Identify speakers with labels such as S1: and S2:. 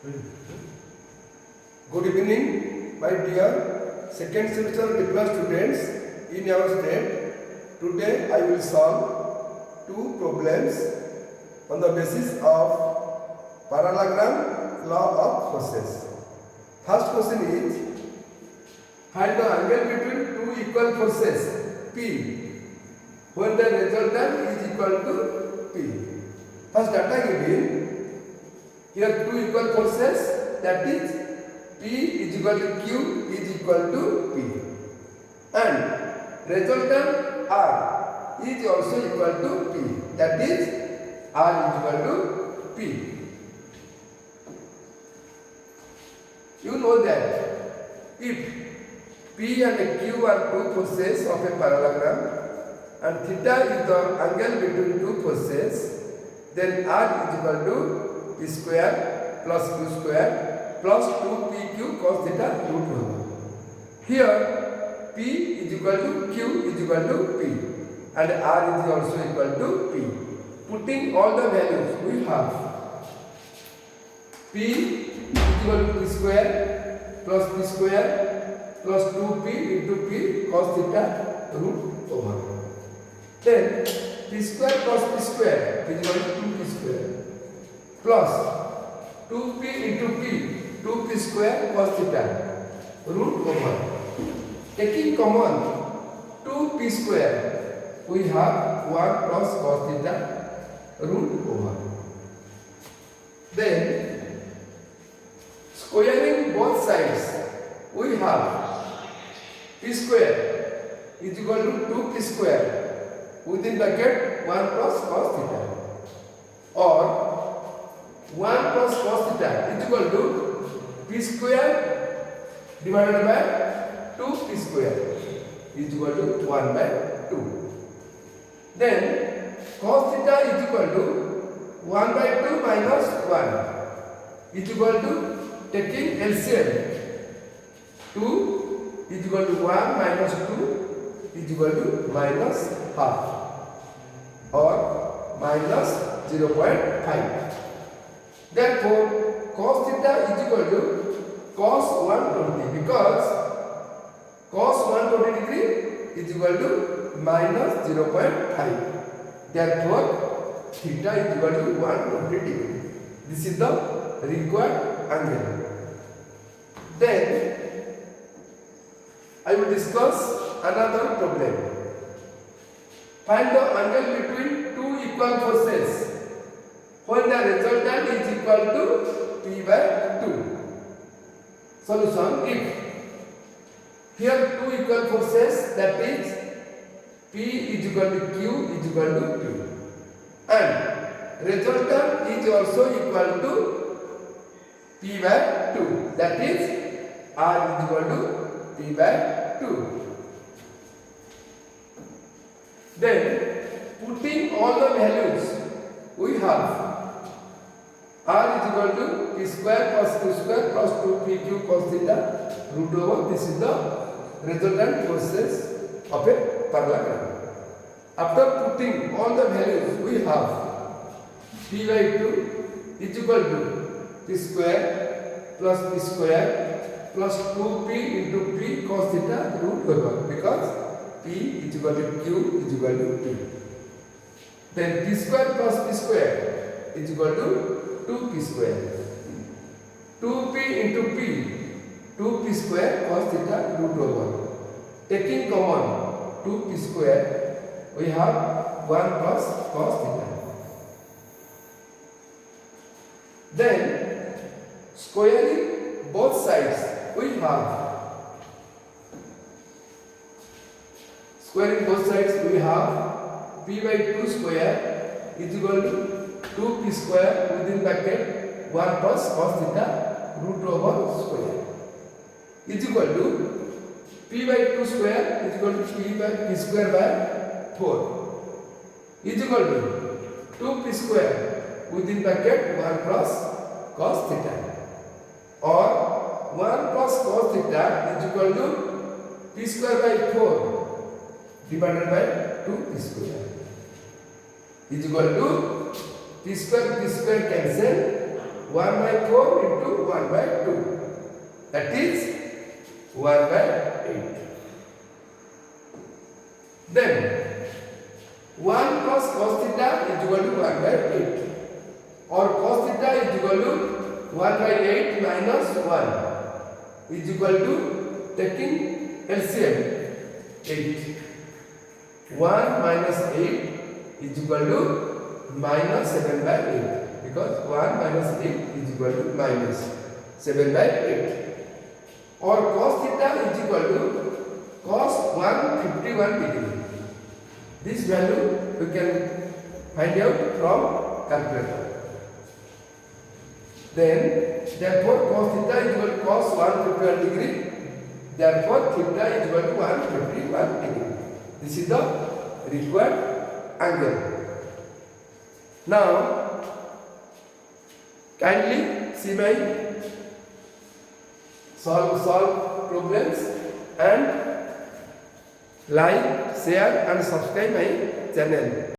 S1: Good evening, my dear second semester diploma students in our state. Today I will solve two problems on the basis of parallelogram law of forces. First question is, find the angle between two equal forces P when the resultant is equal to P. First data given. Here two equal forces, that is P is equal to Q is equal to P, and resultant R is also equal to P, that is R is equal to P. You know that if P and Q are two forces of a parallelogram and theta is the angle between two forces, then R is equal to P square plus Q square plus 2PQ cos theta root 1. Here P is equal to Q is equal to P and R is also equal to P. Putting all the values we have P is equal to P square plus P square plus 2P into P cos theta root over. Then P square plus P square is equal to 2P square plus 2P into P, 2P square cos theta root over. Taking common 2P square, we have 1 plus cos theta root over. Then squaring both sides, we have P square is equal to 2P square within bracket 1 plus cos theta, or 1 plus cos theta is equal to P square divided by 2P square is equal to 1 by 2. Then cos theta is equal to 1 by 2 minus 1 is equal to, taking LCM, 2 is equal to 1 minus 2 is equal to minus half or minus 0.5. Therefore, cos theta is equal to cos 120, because cos 120 degree is equal to minus 0.5. Therefore, theta is equal to 120 degree. This is the required angle. Then, I will discuss another problem. Find the angle between two equal forces when the resultant is equal to P by 2. Solution: if here two equal forces, that is P is equal to Q is equal to P, and resultant is also equal to P by 2, that is R is equal to P by 2. Then putting all the values, we have R is equal to P square plus Q square plus 2PQ cos theta root over. This is the resultant forces of a parallelogram. After putting all the values, we have P by 2 is equal to P square plus P square plus 2P into P cos theta root over, because P is equal to Q is equal to P. Then P square plus P square is equal to 2P square. 2P into P, 2P square cos theta root over. Taking common 2P square, we have 1 plus cos theta. Then squaring both sides, we have P by 2 square is equal to 2P square within bracket 1 plus cos theta root over square is equal to P by 2 square is equal to P square by 4 is equal to 2P square within bracket 1 plus cos theta, or 1 plus cos theta is equal to P square by 4 divided by 2P square is equal to P square cancel, 1 by 4 into 1 by 2. That is 1 by 8. Then 1 plus cos theta is equal to 1 by 8. Or cos theta is equal to 1 by 8 minus 1 is equal to taking LCM 8. 1 minus 8 is equal to minus 7 by 8 because 1 minus 8 is equal to minus 7 by 8. Or cos theta is equal to cos 151 degree. This value we can find out from calculator. Then therefore cos theta is equal to cos 151 degree. Therefore theta is equal to 151 degree. This is the required angle. Now kindly see my solve problems and like, share and subscribe my channel.